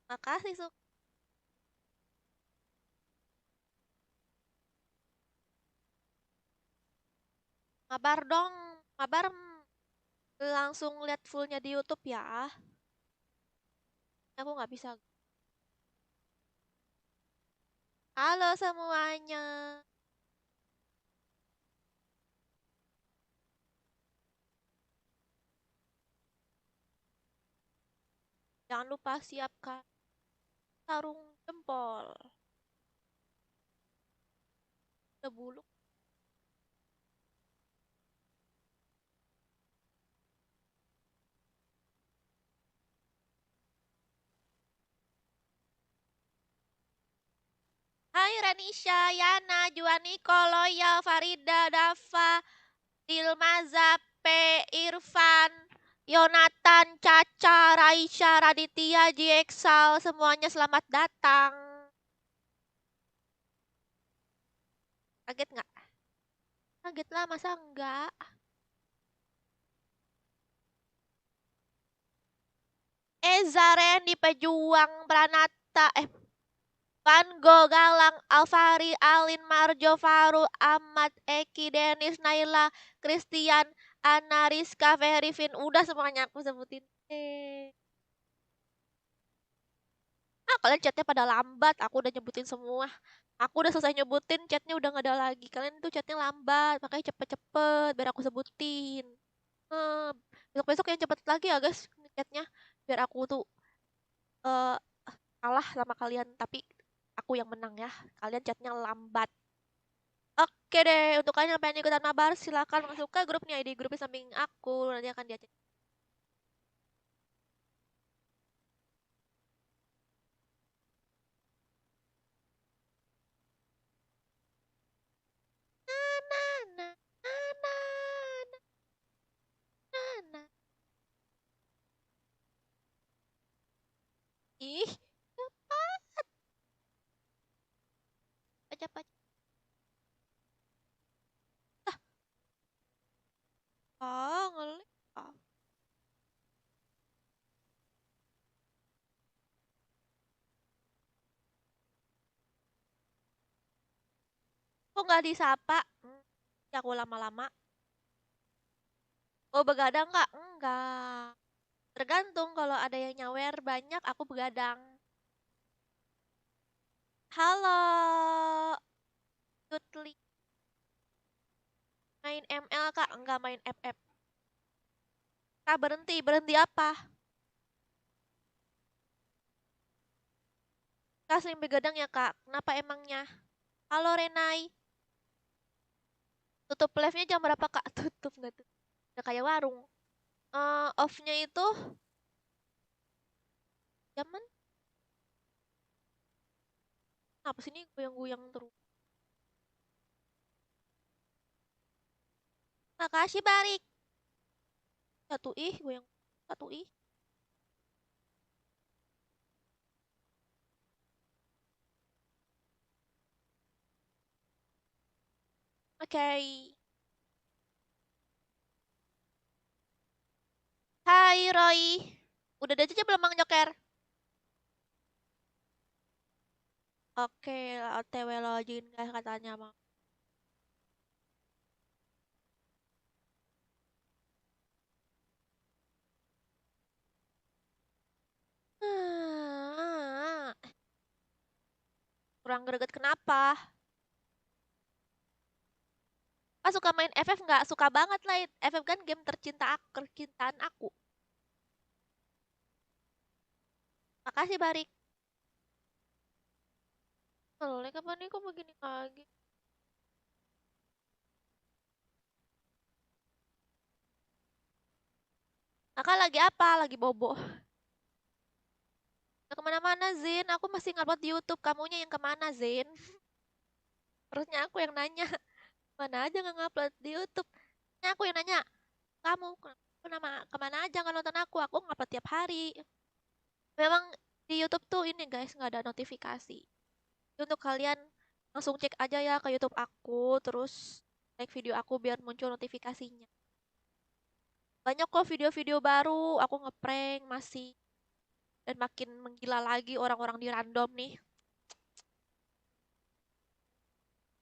Makasih, Mabar dong. Mabar langsung lihat fullnya di YouTube ya. Aku nggak bisa. Halo semuanya. Jangan lupa siapkan sarung jempol. Udah bulu. Hai Ranisha, Yana, Juaniko, Loyal, Farida, Dava, Dilmaza, P, Irfan, Yonatan, Caca, Raisya, Raditya, Jiexal, semuanya selamat datang. Kaget nggak? Kaget lah, masa enggak? Eza, Randy, Pejuang, Pranata, Van Gogh, Galang, Alfari, Alin, Marjo, Faru, Ahmad, Eki, Denis, Naila, Christian, Ana, Rizka, Verifin. Udah semuanya aku sebutin. Kalian chatnya pada lambat. Aku udah nyebutin semua. Aku udah selesai nyebutin, chatnya udah gak ada lagi. Kalian tuh chatnya lambat, makanya cepet-cepet biar aku sebutin. Eh, Besok-besok yang cepet lagi ya guys chatnya. Biar aku tuh eh kalah sama kalian. Tapi aku yang menang ya. Kalian chatnya lambat. Oke deh, untuk kalian yang pengen ikutan mabar, silakan masuk ke grupnya di grupnya samping aku. Nanti akan diajak. Na, na, na, na, na, na, na. Ih, cepat. Ah, ngelik. Ah. Kok nggak disapa? Ya aku lama-lama. Oh, begadang nggak? Enggak. Tergantung kalau ada yang nyawer banyak, aku begadang. Halo, Tutli. Main ML, Kak? Enggak main FF. Kak, berhenti. Berhenti apa? Kak sering begadang ya, Kak? Kenapa emangnya? Halo, Renai. Tutup live-nya jam berapa, Kak? Tutup nggak tuh? Udah kayak warung. Off-nya itu jaman apa sih ini goyang-goyang terus? Makasih, Barik. Satu ih, goyang. Satu ih. Oke. Hai, Roy. Udah ada aja belum Bang Joker? Oke, OTW login guys katanya, Bang. Ah, kurang greget kenapa? Ah, suka main FF nggak? Suka banget lah. FF kan game tercinta aku, kecintaan aku. Makasih, Barik. Kalau kapan nih kok begini lagi? Kakak lagi apa? Lagi bobo. Nggak kemana-mana, Zin. Aku masih ngupload di YouTube. Kamunya yang kemana, Zin? Harusnya aku yang nanya. Mana aja nggak ngupload di YouTube? Ini aku yang nanya. Kamu kemana aja nggak nonton aku? Aku ngupload tiap hari. Memang di YouTube tuh ini guys nggak ada notifikasi. Untuk kalian langsung cek aja ya ke YouTube aku, terus like video aku biar muncul notifikasinya. Banyak kok video-video baru. Aku ngeprank masih. Dan makin menggila lagi orang-orang di random nih.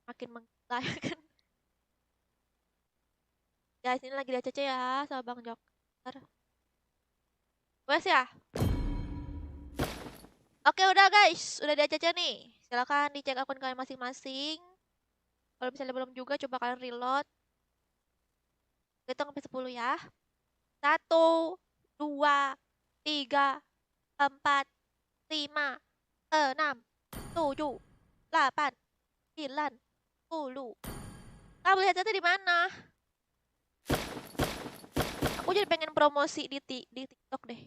Makin menggila ya kan. Guys, ini lagi di ACC ya sama Bang Joker. Wes ya. Oke udah guys, udah di ACC nih. Silakan dicek akun kalian masing-masing. Kalau misalnya belum juga coba kalian reload. Hitung sampai 10 ya. 1, 2, 3, 4, 5, 6, 7, 8, 9, 10. Kamu lihat di mana? Aku jadi pengen promosi di TikTok deh.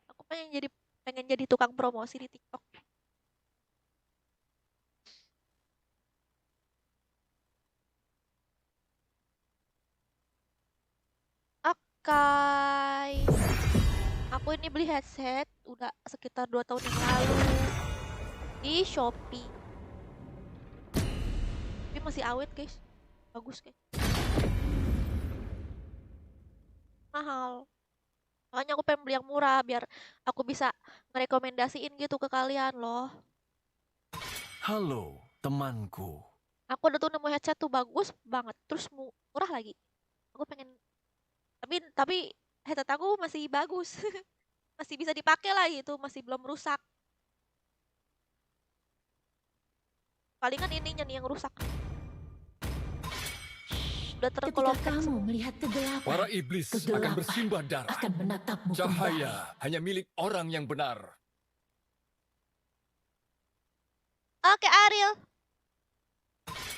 Aku pengen jadi tukang promosi di TikTok. Oke. Aku ini beli headset udah sekitar 2 tahun yang lalu di Shopee. Tapi masih awet, guys. Bagus, guys. Mahal. Makanya aku pengen beli yang murah biar aku bisa merekomendasiin gitu ke kalian loh. Halo, temanku. Aku udah tuh nemu headset tuh bagus banget, terus murah lagi. Aku pengen tapi headset aku masih bagus. Masih bisa dipakai lah gitu, masih belum rusak. Palingan ininya nih yang rusak. Udah Ketika terkelompok kamu semua. melihat kegelapan, Para iblis akan kegelapan bersimbah darah. akan menatapmu kembali. Cahaya hanya milik orang yang benar. Oke, Ariel.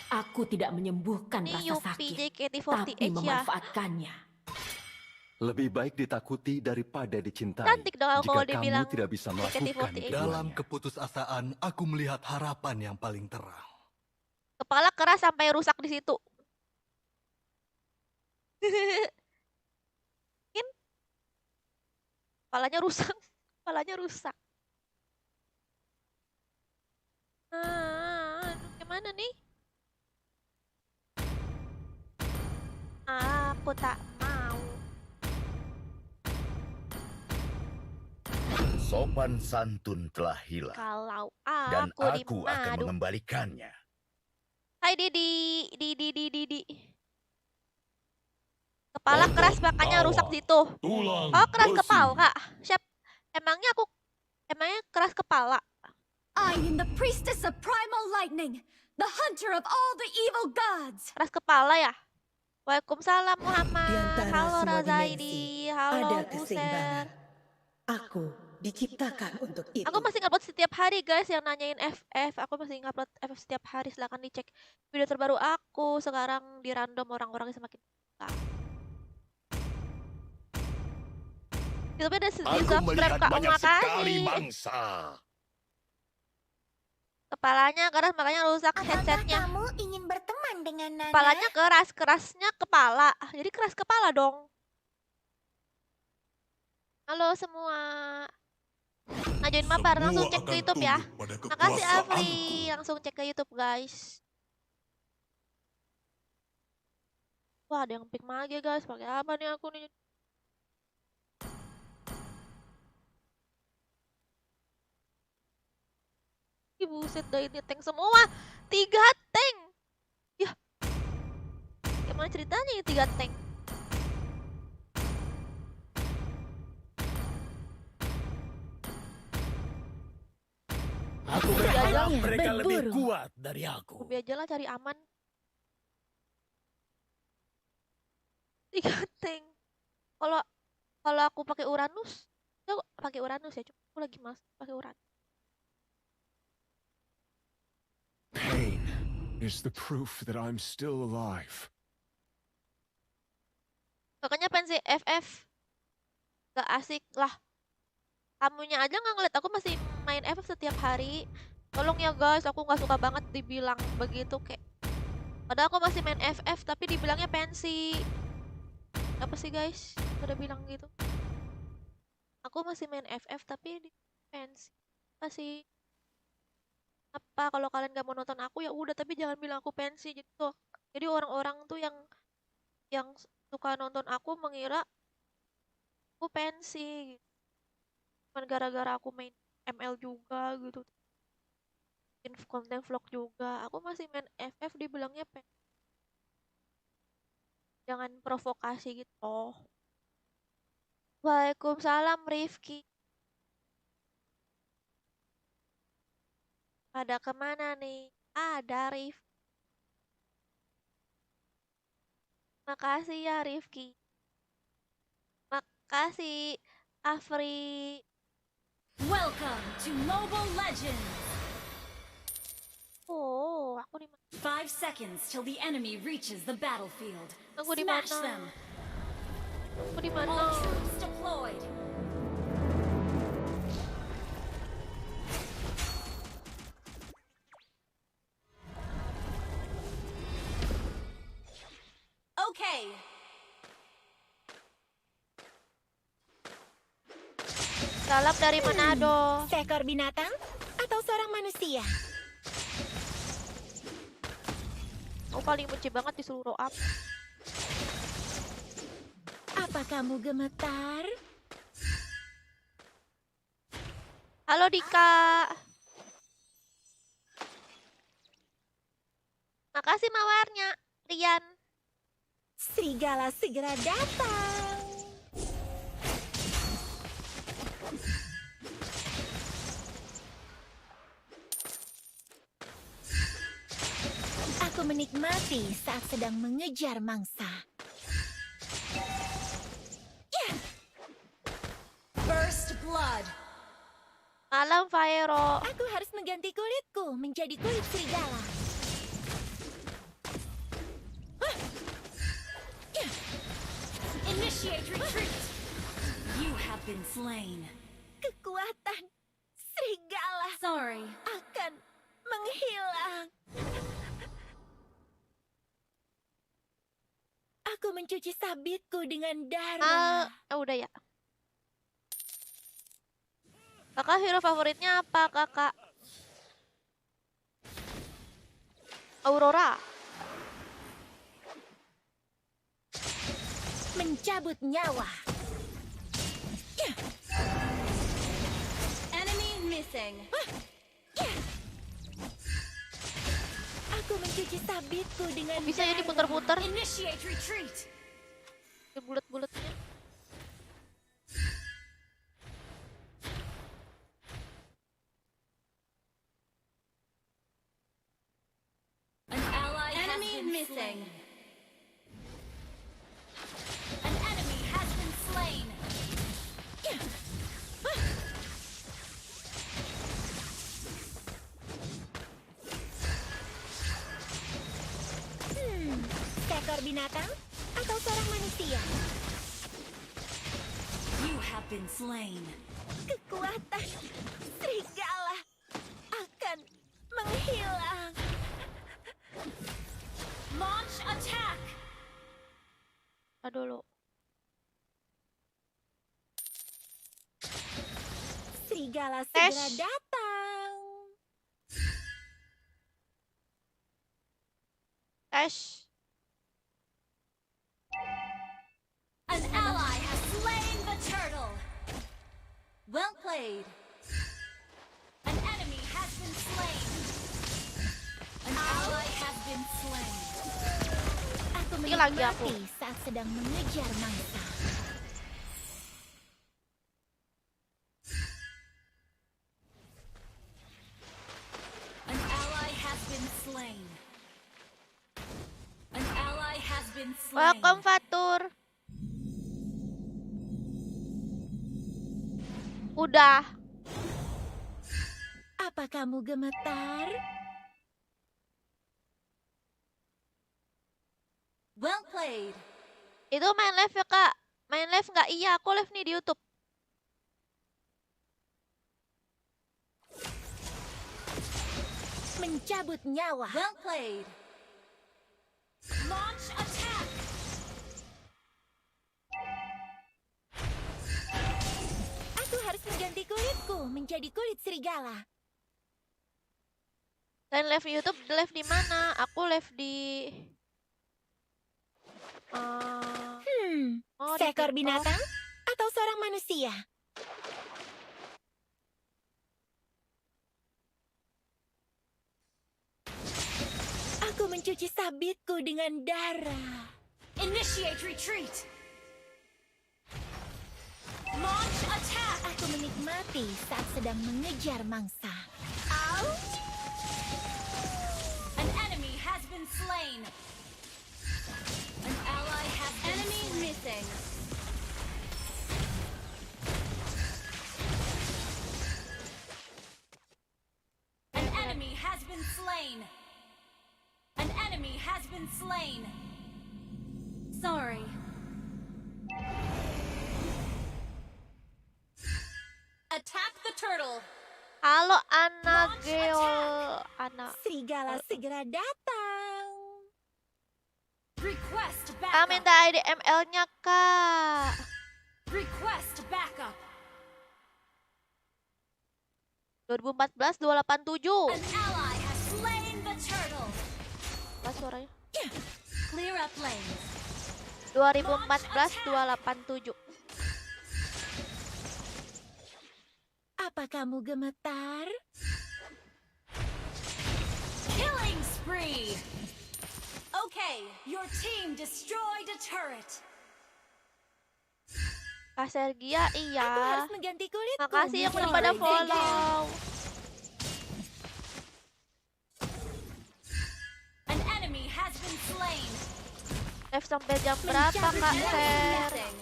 Aku tidak menyembuhkan Ini rasa Yupi sakit, JKT48 tapi ya. memanfaatkannya. Lebih baik ditakuti daripada dicintai. Cantik dong Jika kalau kamu dibilang tidak bisa melakukan JKT48. Dalam keduanya. keputusasaan, aku melihat harapan yang paling terang. Kepala keras sampai rusak di situ. Mungkin kepalanya rusak. Kepalanya rusak. Gimana nih? Aku tak mau. Sopan santun telah hilang, Kalau dan aku aku akan dimadu. mengembalikannya. Hai Didi. Kepala keras makanya rusak situ. Oh, keras kepala. Emangnya keras kepala. I am the priestess of primal lightning, the hunter of all the evil gods. Keras kepala ya? Waalaikumsalam Di Muhammad. antara Halo semua Razaidi. dimensi, Halo ada Buset. keseimbangan. Aku diciptakan untuk itu. Aku masih ngupload setiap hari guys yang nanyain FF. Aku masih ngupload FF setiap hari. Silahkan dicek video terbaru aku. Sekarang di random orang-orangnya semakin suka. YouTube ada di Aku subscribe melihat Kak banyak Oma sekali kasih. mangsa. Kepalanya keras makanya rusak Apakah headsetnya. kamu ingin berteman dengan Nana? Kepalanya keras, kerasnya kepala. Jadi keras kepala dong. Halo semua. Ngajuin mabar, langsung cek ke YouTube ya. Makasih Afri, langsung cek ke YouTube guys. Wah, ada yang pick mage guys. Pakai apa nih aku nih? Ih, buset dah ini tank semua. 3 tank. Ya. Gimana ceritanya ini 3 tank? Aku berharap mereka lebih berburu. kuat dari aku. Hobi aja lah cari aman. 3 tank. Kalau aku pakai Uranus, ya pakai Uranus ya. Cuma aku lagi mas pakai Uranus. Pain is the proof that I'm still alive. Makanya pensi FF gak asik lah. Kamunya aja nggak ngeliat aku masih main FF setiap hari. Tolong ya guys, aku nggak suka banget dibilang begitu kayak. Padahal aku masih main FF tapi dibilangnya pensi. Apa sih guys? Udah bilang gitu. Aku masih main FF tapi di pensi. Apa sih? Apa kalau kalian gak mau nonton aku ya udah tapi jangan bilang aku pensi gitu. Jadi orang-orang tuh yang suka nonton aku mengira aku pensi gitu. Cuman gara-gara aku main ML juga gitu. Bikin konten vlog juga. Aku masih main FF dibilangnya jangan provokasi gitu. Waalaikumsalam Rifki. Ada kemana nih? Ada Rif. Makasih ya Rifki. Makasih Afri. Welcome to Mobile Legends! Oh, aku di 5 seconds till the enemy reaches the battlefield. Aku di Smash mana? them! Aku di mana? All troops deployed! Okay, Salam dari Manado. Seekor binatang atau seorang manusia? Aku paling benci banget disuruh roll up. Apa kamu gemetar? Halo Dika. Makasih mawarnya, Rian. Serigala segera datang. Aku menikmati saat sedang mengejar mangsa. first blood! Malam Faero. Aku harus mengganti kulitku menjadi kulit serigala. Initiate retreat! You have been slain. Kekuatan serigala Sorry. akan menghilang. Aku mencuci sabitku dengan darah. Udah ya. Kakak hero favoritnya apa, Kakak? Aurora. Mencabut nyawa. Enemy missing. Aku mencuci sabitku dengan Bisa ya darah. diputer-puter Initiate retreat! di bulat-bulatnya. An ally enemy has been missing. An enemy has been slain. Seekor binatang atau seorang manusia? You have been slain. Kekuatan serigala akan menghilang. Launch attack! Aduh lo. Serigala segera Tes. datang. Ash. An ally has slain the turtle. Well played. An enemy has been slain. An ally has been slain. Aku Ini lagi menikmati aku. saat sedang mengejar mangsa. An ally has been slain. An ally has been slain. Welcome Fatur. Udah. Apa kamu gemetar? Well played. Itu main live ya, Kak? Main live nggak? Iya, aku live nih di YouTube. Mencabut nyawa. Well played. Launch attack. Aku harus mengganti kulitku menjadi kulit serigala. Lain live di YouTube, live di mana? Aku live di oh, di Seekor TikTok. binatang atau seorang manusia? mencuci sabitku dengan darah. Initiate retreat. Launch attack. Aku menikmati saat sedang mengejar mangsa. An enemy has been slain. An ally has been missing. An enemy has been slain. An enemy has been slain. Sorry. Attack the turtle. Halo anak Serigala segera datang. Request Kak backup. minta ID ML-nya Kak. Request backup. 2014 287. An ally has slain the turtle. Apa suaranya? Clear up lanes. 2014 287. Apa kamu gemetar? Killing spree. Okay, your team destroyed a turret. Kak Sergia Aku iya. harus mengganti kulitku. Makasih yang udah menjadi pada kulit follow. An enemy has been slain. Live sampai jam berapa Kak Ser? Missing.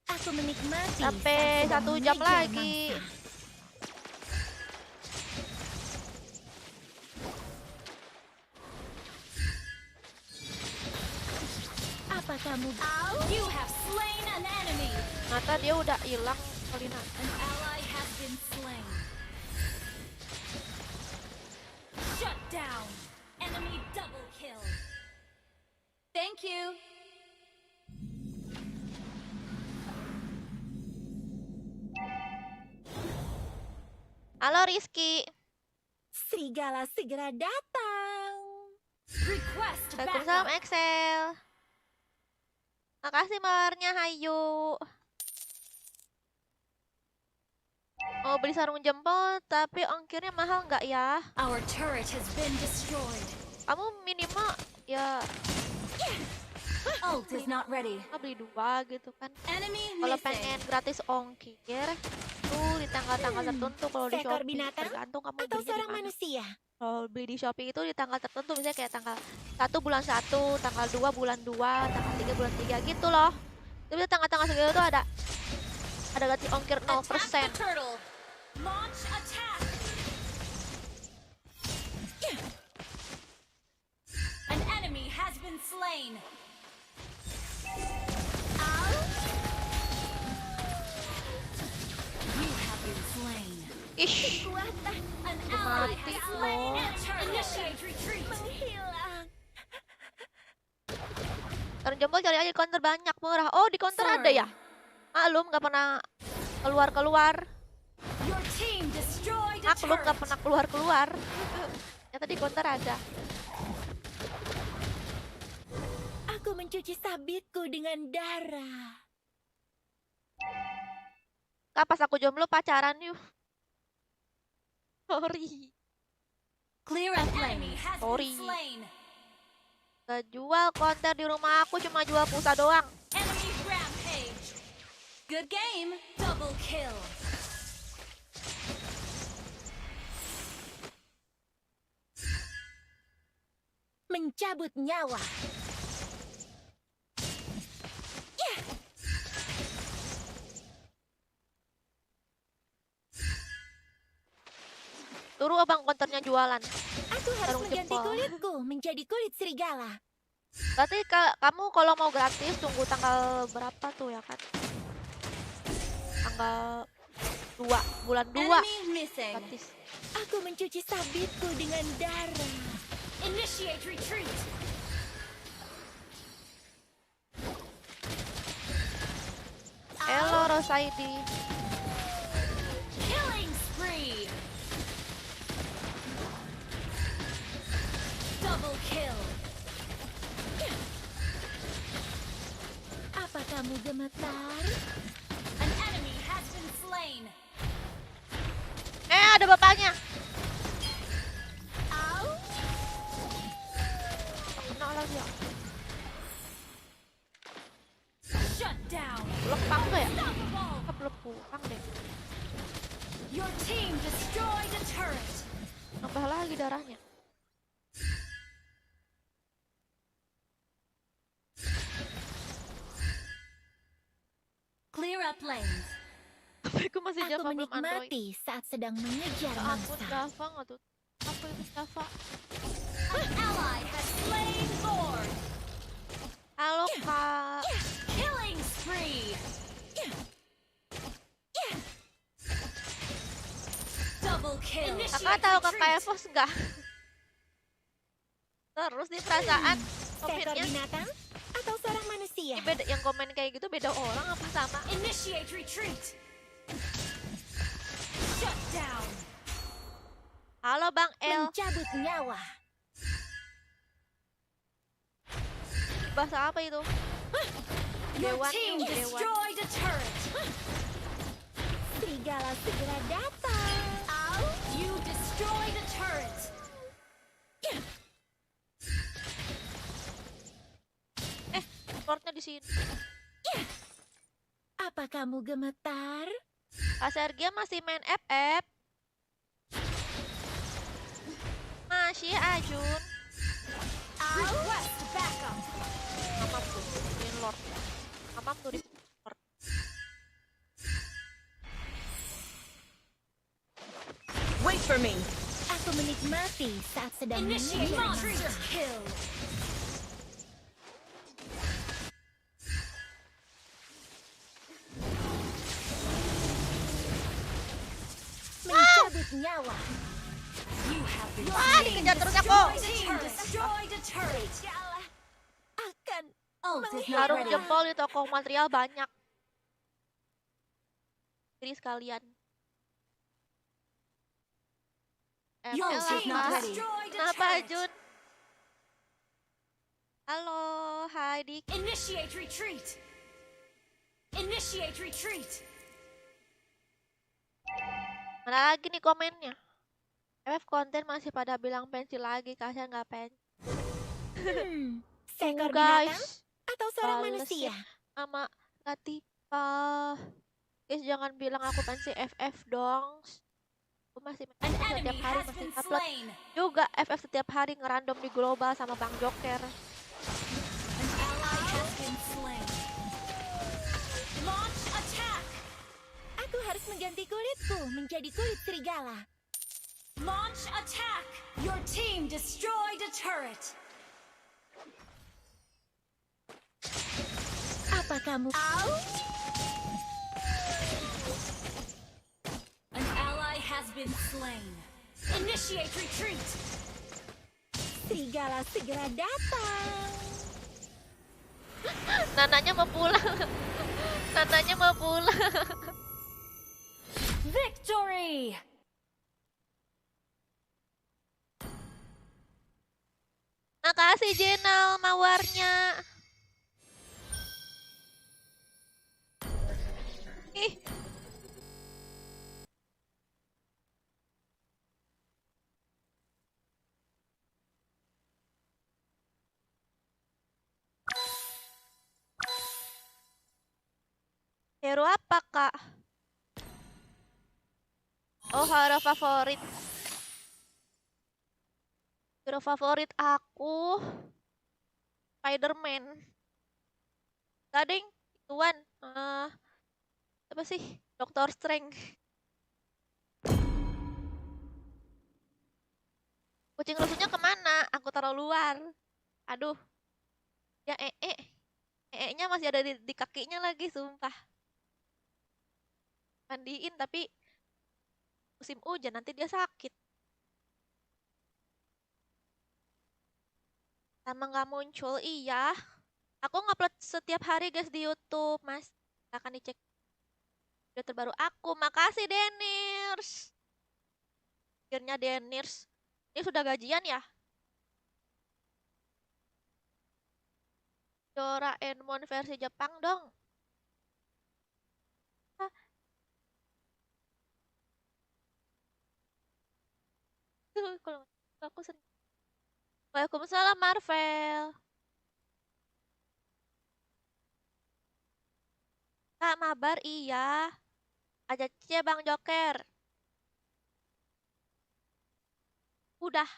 Aku menikmati Sampai saat 1 sedang jam mengejar lagi. mangsa. Apa kamu? You have slain an enemy. Ternyata dia udah hilang Polina. An ally has been slain. Shut down. Enemy double kill. Thank you. Halo Rizky. Serigala segera datang. Request Waalaikumsalam backup. Excel. Makasih mawarnya Hayu. Mau beli sarung jempol tapi ongkirnya mahal nggak ya? Our turret has been destroyed. Kamu minimal ya Ult is not ready. beli 2 gitu kan. Enemy Kalau missing. pengen gratis ongkir tuh di tanggal-tanggal tertentu kalau di Seekor Shopee binatang tergantung kamu Atau belinya di seorang mana. manusia? Kalau beli di Shopee itu di tanggal tertentu misalnya kayak tanggal 1 bulan 1, tanggal 2 bulan 2, tanggal 3 bulan 3 gitu loh. Tapi tanggal-tanggal segitu tuh ada gratis ongkir 0%. Attack the turtle. Launch attack. An enemy has been slain. You have been slain. Ish, An ally mati has slain loh. a turtle. Initiate retreat. Menghilang. Sarung jempol cari aja di counter banyak murah. Oh di counter ada ya? Maklum nggak pernah keluar-keluar. Your team destroyed a Maklum nggak turret. pernah keluar-keluar. Ternyata di counter ada. Aku mencuci sabitku dengan darah. Kak pas aku jomblo pacaran yuk. Sorry. Clear up lane. Has Sorry. been slain. Gak jual konter di rumah aku cuma jual pulsa doang. Enemy rampage. Good game. Double kill. Mencabut nyawa. Suruh abang konternya jualan. Aku harus Sarung mengganti jempol. kulitku menjadi kulit serigala. Berarti kamu kalau mau gratis tunggu tanggal berapa tuh ya kan? Tanggal 2 bulan 2 Enemy missing. gratis. Aku mencuci sabitku dengan darah. Initiate retreat. Hello Rosaidi. Killing spree. Double kill. Apa kamu kamu gemetar? An enemy has been slain. Ada bapaknya. Ow! Kena lagi ya. Shut down. Belum pulang tuh ya? Unstoppable. Belum pulang deh. Your team destroyed a turret. Nambah lagi darahnya. Clear up lanes. Tapi aku masih Aku Java belum Android. menikmati saat sedang mengejar Ya ampun, mangsa. Java nggak tuh? Apa itu Java? An ally has slain Lord. Halo kak. Killing spree. Double kill. Kakak tahu kakak Evos nggak? Terus di perasaan Seekor komennya binatang atau seorang manusia? beda, yang komen kayak gitu beda orang apa sama? Initiate retreat. Shut down. Halo Bang El. Mencabut nyawa. Bahasa apa itu? Your Dewan, team dewan. destroyed a turret. Serigala segera datang. Ow! You destroyed a turret. Sportnya di sini. Apa kamu gemetar? Kak Sergia masih main FF. Masih Ajun. Request backup. Mamam tuh, di Lord. Mamam tuh di Lord. Wait for me. Aku menikmati saat sedang Initiate mengejar monster mangsa. kill. Mencabut nyawa. You have been Wah, dikejar terus aku. destroyed a turret. Akan Ult is not Taruh ready. jempol di toko material banyak. Jadi sekalian. Your ML team apa? destroyed a Kenapa turret. Jun? Halo, hai Dik. Initiate retreat. Initiate retreat. Mana lagi nih komennya? FF konten masih pada bilang pensil lagi, Kasya nggak pensil. Seekor binatang Guys, atau seorang bales manusia? sama Latifah. Guys, jangan bilang aku pensil FF dong. Aku masih main An FF enemy setiap hari, has masih been upload slain. juga FF setiap hari ngerandom di global sama Bang Joker. An ally has been slain. Launch attack. Aku harus mengganti kulitku menjadi kulit serigala. Launch attack. Your team destroyed a turret. Apa kamu? An ally has been slain. Initiate retreat. Serigala segera datang. Nananya mau pulang. Nananya mau pulang. Victory. Makasih Jenal mawarnya. Ih, hero apa kak? Oh, hero favorit. Hero favorit aku Spider-Man. Gading, Tuan. Apa sih? Doctor Strange. Kucing lusunya kemana? Aku taruh luar. Aduh. Ya nya masih ada di kakinya lagi, sumpah. Mandiin tapi musim hujan nanti dia sakit. Sama nggak muncul, iya. Aku ngupload setiap hari guys di YouTube, Mas. Akan dicek video terbaru aku. Makasih Denirs. Akhirnya Denirs. Ini sudah gajian ya? Doraemon versi Jepang dong. Kalau aku sering. Waalaikumsalam Marvel. Kak mabar iya. Aja cie Bang Joker. Udah.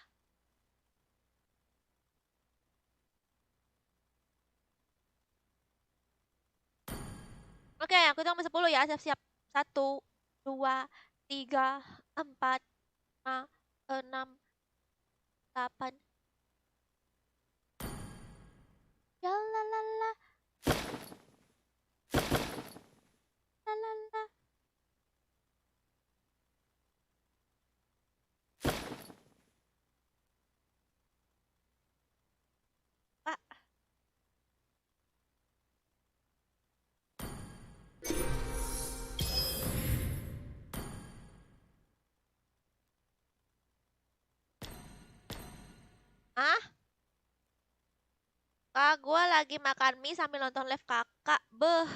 Oke, aku hitung sampai 10 ya. Siap-siap. 1, 2, 3, 4, 5, 6, 8. Ya la la la. La la la. Pak. Ah? Kak, gue lagi makan mie sambil nonton live kakak. Beh.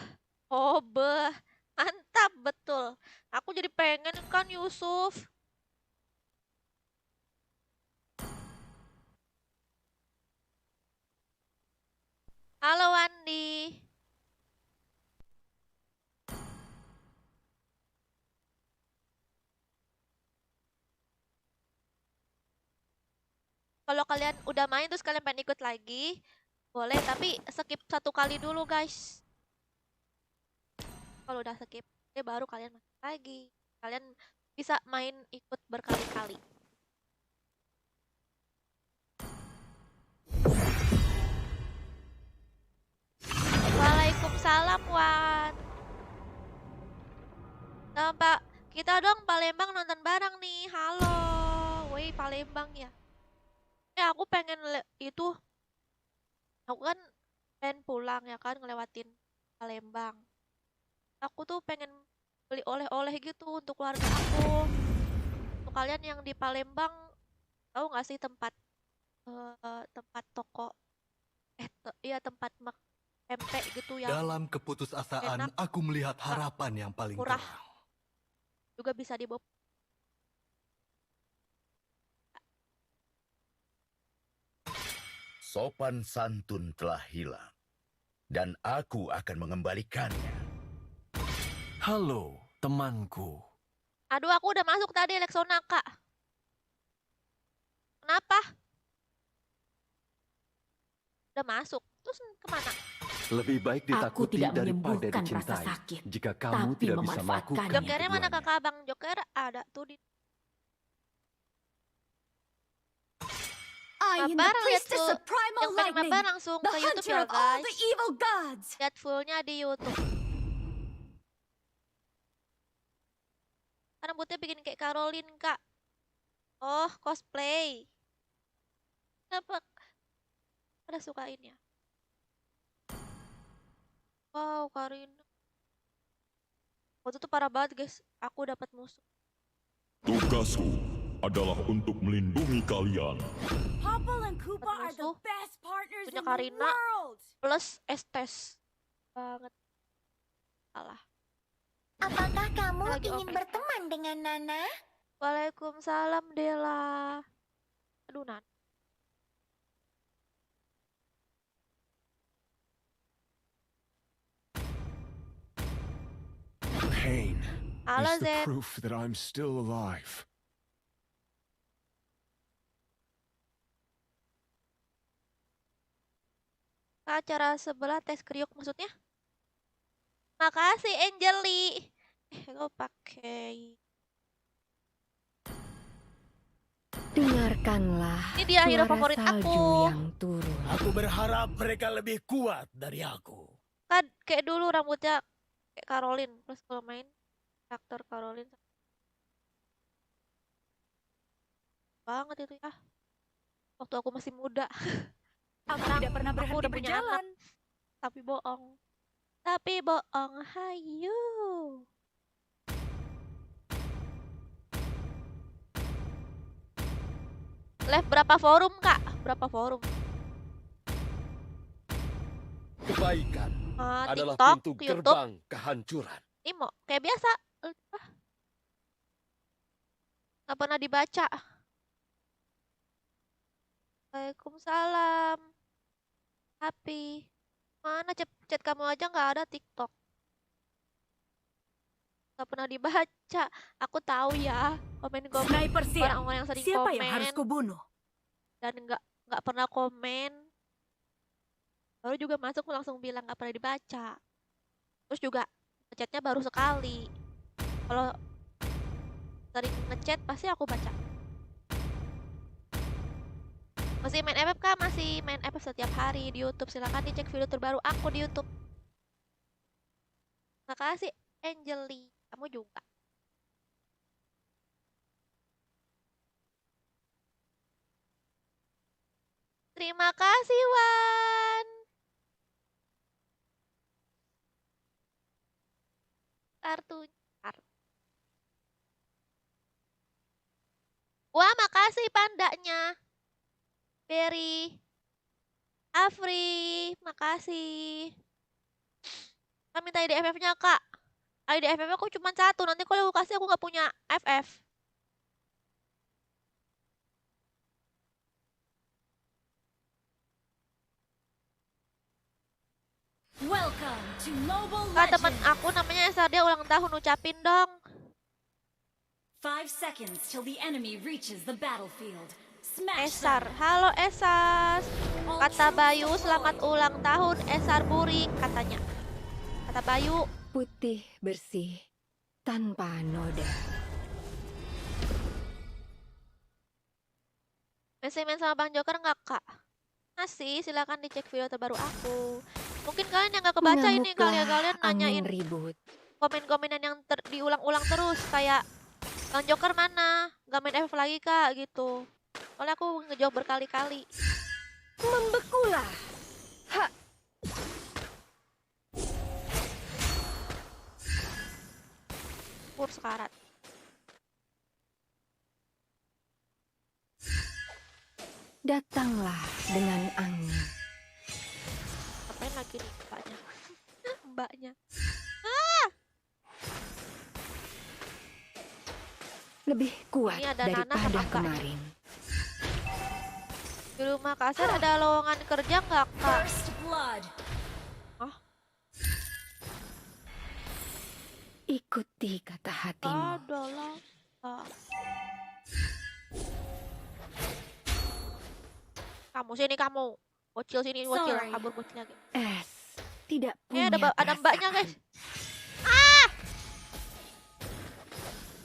Oh, beh. Mantap, betul. Aku jadi pengen kan, Yusuf. Halo, Wandi. Kalau kalian udah main terus kalian pengen ikut lagi, boleh, tapi skip 1 kali dulu, guys. Kalau udah skip, baru kalian main lagi. Kalian bisa main ikut berkali-kali. Waalaikumsalam, Wan. Nampak kita dong Palembang nonton bareng nih. Halo. Woi, Palembang ya. Aku pengen itu. Aku kan pengen pulang ya kan ngelewatin Palembang. Aku tuh pengen beli oleh-oleh gitu untuk keluarga aku. Untuk kalian yang di Palembang, tahu nggak sih tempat tempat toko iya tempat pempek gitu yang Dalam keputusasaan, enak, aku melihat harapan yang paling murah. terang. Juga bisa dibawa. Sopan santun telah hilang, dan aku akan mengembalikannya. Halo, temanku. Aduh, aku udah masuk tadi Lexona, Kak. Kenapa? Udah masuk. Terus kemana? Lebih baik Aku ditakuti tidak daripada menyembuhkan rasa dicintai. sakit, Jika kamu tapi tidak bisa memanfaatkannya. melakukan Jokernya mana keduanya. kakak Bang Joker? Ada tuh di I am the Mabar, lihat priestess full. of primal Yang pengen lightning, mabar langsung the ke YouTube hunter ya of all the guys. evil gods. Lihat fullnya di YouTube. Karena rambutnya bikin kayak Caroline, Kak. Oh, cosplay. Kenapa pada sukain ya? Wow, Karina. Waktu itu parah banget, guys. Aku dapat musuh. Tugasku adalah untuk melindungi kalian. Hopple and Koopa are the musuh. best partners Punya in the Karina. world. Plus Estes. Banget. Salah. Apakah kamu Lagi ingin OP. berteman dengan Nana? Waalaikumsalam, Dela. Aduh, Nan. Pain Halo, is the Zen. proof that I'm still alive. Acara sebelah tes kriuk maksudnya? Makasih, Angeli. Gue pakai. Dengarkanlah Ini dia hero suara favorit salju aku. yang turun. Aku berharap mereka lebih kuat dari aku. Kan kayak dulu rambutnya kayak Caroline. Plus kalau main karakter Caroline. Banget itu ya. Waktu aku masih muda. Aku Sekarang tidak pernah aku berhenti udah punya berjalan. anak. Tapi bohong. Tapi bohong. Hayu. Live berapa forum, Kak? Berapa forum? Kebaikan adalah TikTok, pintu YouTube, gerbang kehancuran. Imo. Kayak biasa. Nggak pernah dibaca. Waalaikumsalam. Happy. Mana chat kamu aja nggak ada TikTok. Nggak pernah dibaca. Aku tahu ya komen-komen Sniper siap. orang-orang yang sering Siapa komen yang harus kubunuh? dan nggak pernah komen. Baru juga masuk langsung bilang nggak pernah dibaca. Terus juga ngechatnya baru sekali. Kalau sering ngechat pasti aku baca. Masih main FF kah? Masih main FF setiap hari di YouTube. Silahkan dicek video terbaru aku di YouTube. Makasih Angeli. Kamu juga. Terima kasih Wan. Kartunya. Wah, makasih pandanya. Berry. Afri, makasih. Kak minta ID FF-nya, Kak. ID FF aku cuma satu. Nanti kalau aku kasih aku nggak punya FF. Welcome to Mobile Kak, teman Legends. aku namanya Esar, dia ulang tahun, ucapin dong. 5 seconds till the enemy reaches the battlefield. Smash Esar, them. halo Esas. Kata Bayu, selamat ulang tahun Esar Buring, katanya. Kata Bayu. Putih bersih tanpa noda. Masih main sama Bang Joker nggak, Kak? Masih, silakan dicek video terbaru aku. Mungkin kalian yang nggak kebaca ini, kalian nanyain Ribut. komen-komenan yang diulang-ulang terus. Kayak, Bang Joker mana? Nggak main FF lagi, Kak, gitu. Soalnya aku ngejawab berkali-kali. Membekulah. Ha. Pur sekarat. Datanglah dengan angin. Ngapain lagi nih mbaknya? Mbaknya. Lebih kuat Ini ada Nana sama daripada Kak. kemarin. Di rumah kasar ada lowongan kerja nggak, Kak? First blood. Ikuti kata hatimu. Adalah. Kamu sini kamu. Bocil sini, bocil. Sorry. Kabur bocil lagi. Tidak Ini punya ada mbaknya, perasaan. guys.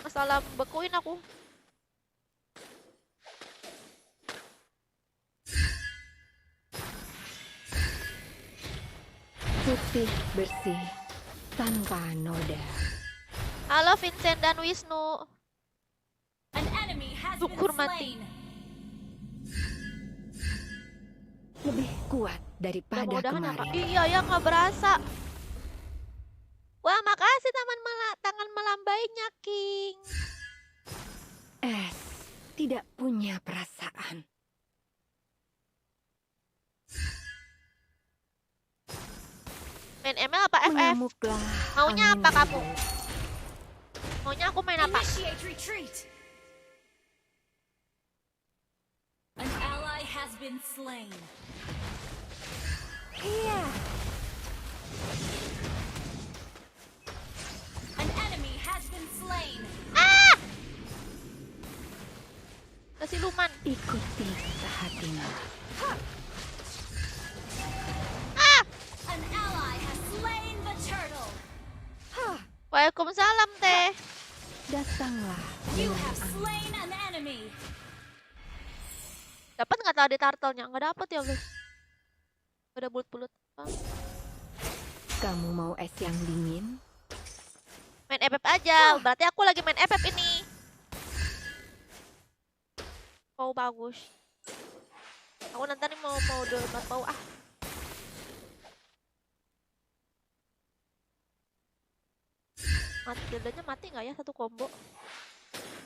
Masalah bekuin aku. Putih bersih tanpa noda. Halo Vincent dan Wisnu. An enemy has Syukur been mati. slain. Lebih kuat Udah daripada mau udahan ya, Kak? kemarin. Iya ya, nggak berasa. Wah, makasih tangan melambainya, King. Tidak punya perasaan. Main ML apa FF? Mengamuklah Maunya angin apa kamu? ribut. Maunya aku main apa? Initiate retreat. An ally has been slain. Iya. An enemy has been slain. Kesiluman. Ikuti kata hatimu. An ally has slain the turtle. Waalaikumsalam, Teh. Datanglah You dengan have angin. slain an enemy. Dapat nggak tadi turtle-nya? Nggak dapat ya, guys. Udah bulut-bulut. Kamu mau es yang dingin? Main FF aja. Berarti aku lagi main FF ini. Oh, bagus. Aku nanti nih mau download mau Mati, Gildanya mati nggak ya satu combo?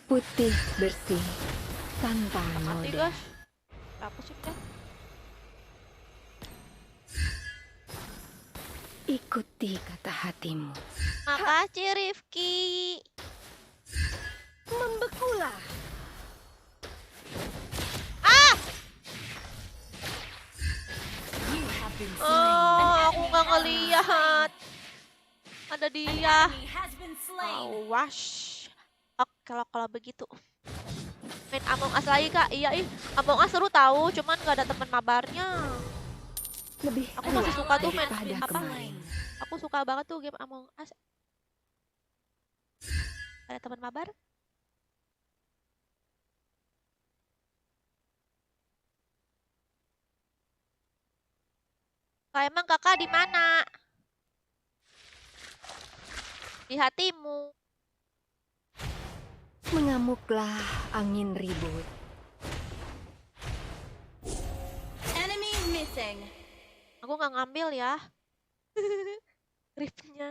Putih bersih tanpa Mati, noda. guys. Apa sih kan? Ikuti kata hatimu. Makasih Rifki. Membekulah. been Oh, slain. aku nggak ngeliat. Ada dia. Enemy has been slain. Awas. Oke, kalau begitu. Main Among Us lagi kak. Iya Among Us seru tahu, cuman nggak ada teman mabarnya. Lebih Aku masih suka tuh main daripada apa? kemarin. Aku suka banget tuh game Among Us. Ada teman mabar? Kak, emang kakak di mana? Di hatimu. Mengamuklah angin ribut. Enemy missing. Aku nggak ngambil ya. Ripnya.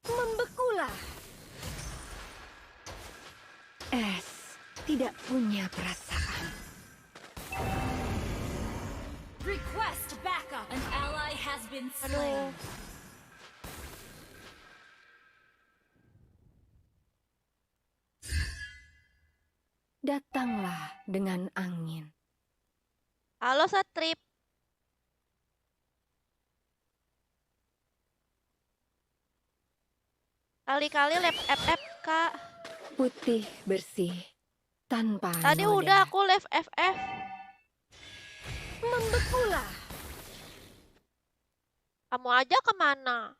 Membekulah. Es tidak punya perasaan. Request backup. An ally has been slain. Aduh. Datanglah dengan angin. Halo Satrip. Kali-kali lab FF kak. Putih bersih tanpa Tadi noda. udah aku live FF. Membekulah. Kamu aja kemana?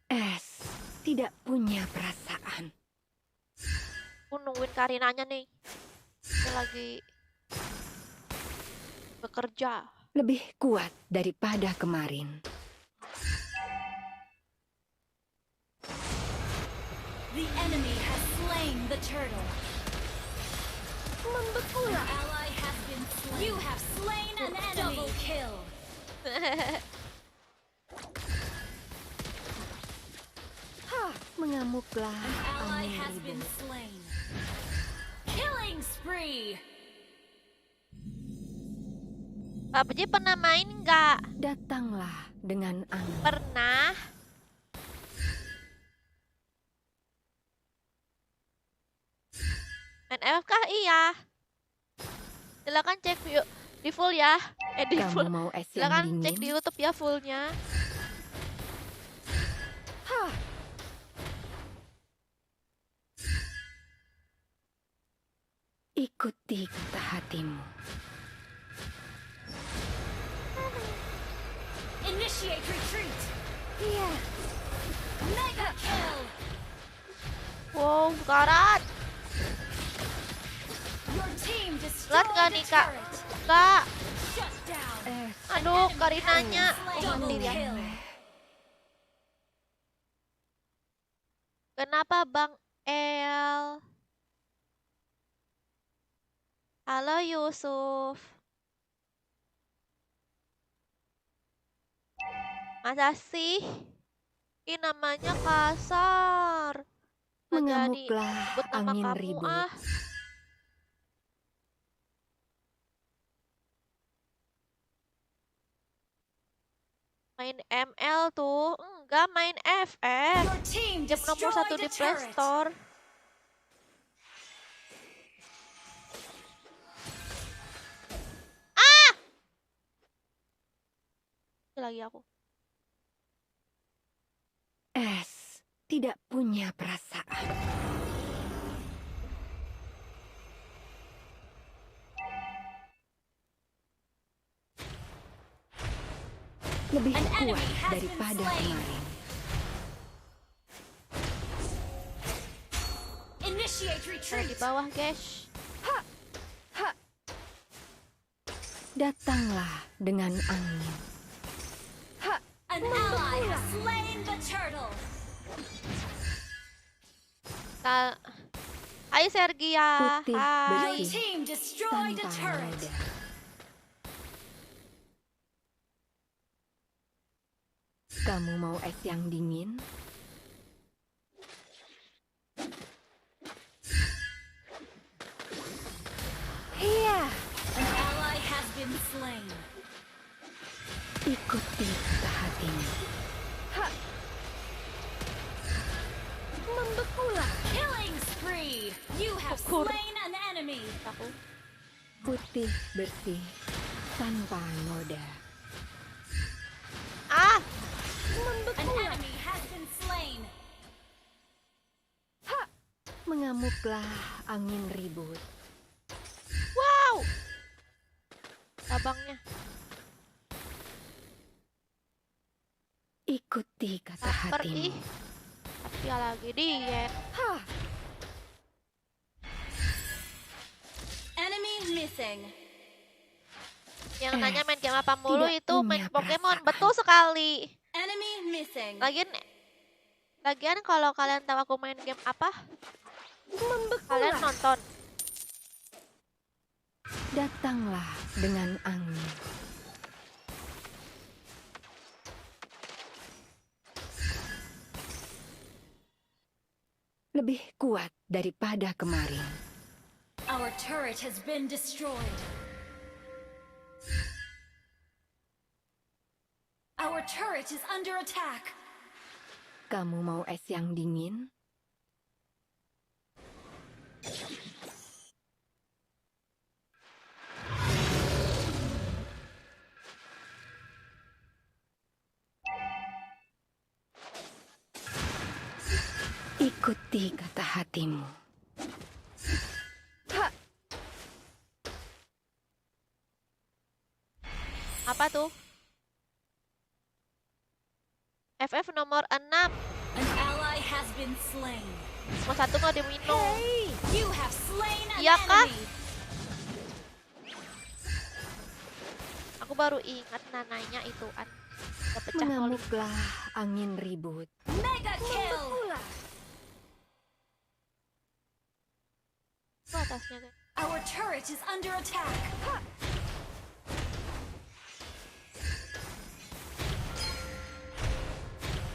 Es tidak punya perasaan. Aku nungguin Karinanya nih. Dia lagi bekerja. Lebih kuat daripada kemarin. The enemy has slain the turtle. Membekulah. An ally has been slain. You have slain an enemy. Double kill. Mengamuklah An ally angin has been ribut. slain. Killing spree. Kak Beji pernah main nggak? Datanglah dengan angin. Pernah. Main FF kah? Iya. Silakan cek di full ya. Di Kamu full. mau es yang Silakan cek dingin? di YouTube ya fullnya. Ikuti kata hatimu. Initiate retreat. Iya. Mega kill. Wow, karat. Your team Lihat destroyed nggak the nih kak? turret. Kak. Shut down. Aduh, Karinanya. Double Mati dia. kill. Kenapa Bang El? Halo Yusuf. Masa sih? Ini namanya kasar. Nggak jadi Mengamuklah sebut nama angin kamu ribut. ah. Main ML tuh. Enggak, main FF. Your team Game nomor 1 destroyed di the Play turret. Store. Lagi aku. Es tidak punya perasaan. Lebih An kuat enemy has been daripada slain. kemarin. Initiate Ada di retreat. bawah, guys. Datanglah dengan angin. An ally has slain the turtle. Hai Sergia. Putih Hai. Your bersih team destroyed the tanpa turret. noda. Kamu mau es yang dingin? Iya. An ally has been slain. Ikuti kata hatimu. Membekulah. Killing spree. You have Ukur. slain an enemy. Aku. Putih bersih tanpa noda. Ah, An enemy has been slain. Mengamuklah angin ribut. wow. Abangnya. Ikuti kata Lapar hatimu. ih. Tapi lagi diet. Enemy missing. Yang nanya main game apa mulu tidak itu punya main Pokemon. perasaan. Betul sekali. Enemy missing. Lagian kalau kalian tahu aku main game apa, kalian nonton. Datanglah dengan angin. Lebih kuat daripada kemarin. Our turret has been destroyed. Our turret is under attack. Kamu mau es yang dingin? Ikuti kata hatimu. Apa tuh? FF nomor 6. An ally has been slain. Nomor 1 mau diminum. Hey, you have slain an Iya kah? enemy. Aku baru ingat nananya itu an. Udah pecah oli. Mengamuklah angin ribut. Mega kill. Itu atasnya tuh. Our turret is under attack.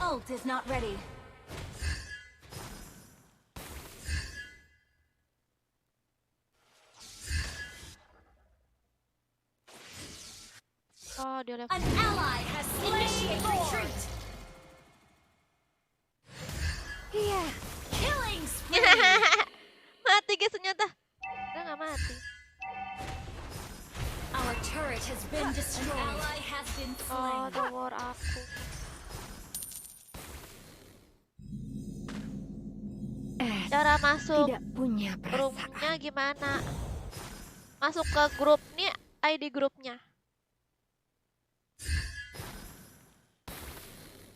Ult is not ready. Oh, dia level. An ally has slain. Retreat. Iya. Killing spree. Mati guys ternyata. Udah nggak mati. Our turret has been destroyed. An ally has been Oh, slain. the war aku. Cara masuk Tidak punya grupnya perasaan. gimana? Masuk ke grup nih, ID grupnya.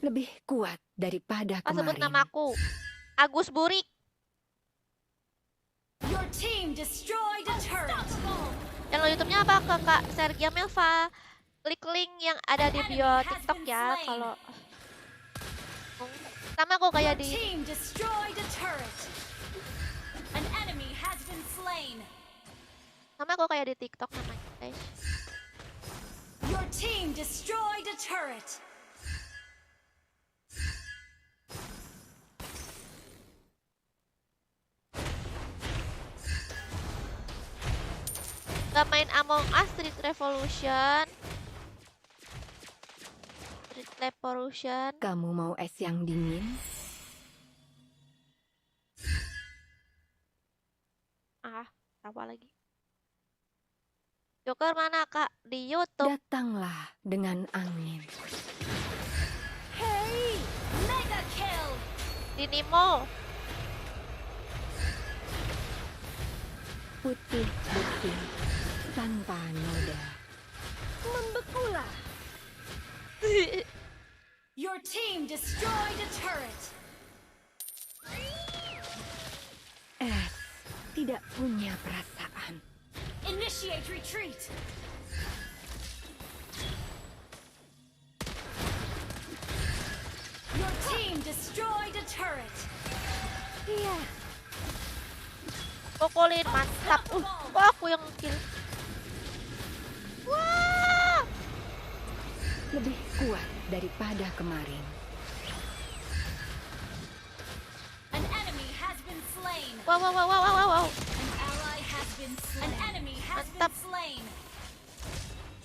Lebih kuat daripada Ah, sebut kemarin. namaku. Agus Burik. Your team destroyed a turret. Channel YouTube-nya apa? Ke Kak Sergia Melva. Klik link yang ada di bio TikTok ya. Kalau sama kok kayak Your di team destroyed a turret. An enemy has been slain. sama kok kayak di TikTok namanya, guys. Your team destroyed a turret. Gak main Among Us Street Revolution. Street Revolution. Kamu mau es yang dingin? Ah, apa lagi? Joker mana kak? Di YouTube. Datanglah dengan angin. Hey, mega kill. Di Nemo. Putih bersih tanpa noda. Membekulah. Your team destroyed a turret. Es tidak punya perasaan. Initiate retreat. Your team destroyed a turret. Iya. Pukulin mantap. Kok aku yang kill? Wah. Lebih kuat daripada kemarin. An enemy has been slain. Wow, wow, wow, wow, wow, wow. An ally has been slain. An enemy has been Mantap. slain.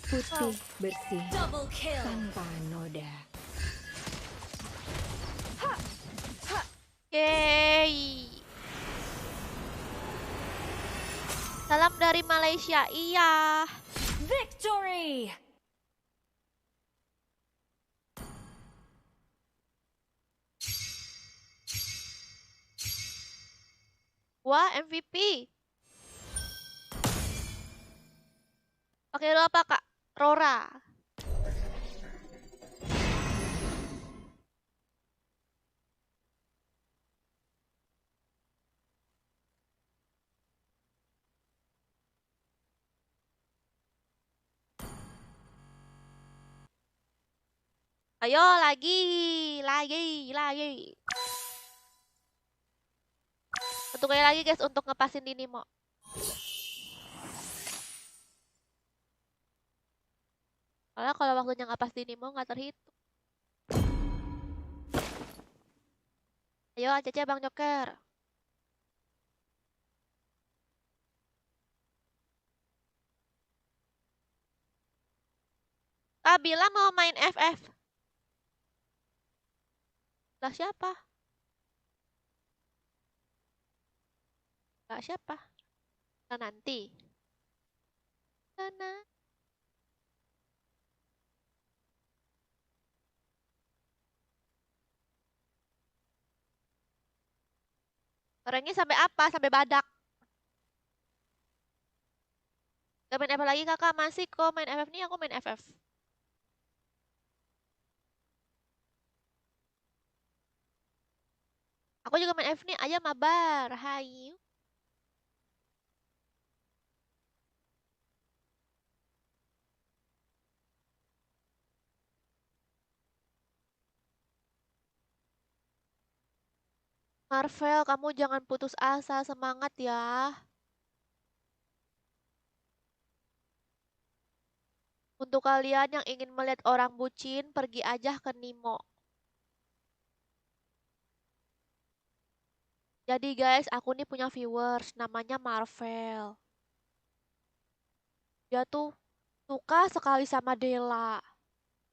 Putih bersih Double kill. tanpa noda. Yeay. Salam dari Malaysia, iya. Victory! Wah, MVP. Oke, lu apa, Kak? Rora. Ayo, lagi. Satu kali lagi guys untuk ngepasin Dinimo. Soalnya kalau waktunya ngepas Dinimo nggak terhitung. Ayo, Cece Bang Joker. Kak bilang mau main FF. Lah siapa? Lah siapa? Nah, nanti. Sana. Orangnya sampai apa? Sampai badak. Gak main FF lagi kakak? Masih kok main FF nih, aku main FF. Aku juga main FF nih, aja mabar. Hayu. Marvel, kamu jangan putus asa, semangat ya. Untuk kalian yang ingin melihat orang bucin, pergi aja ke Nimo. Jadi guys, aku nih punya viewers, namanya Marvel. Dia tuh suka sekali sama Della.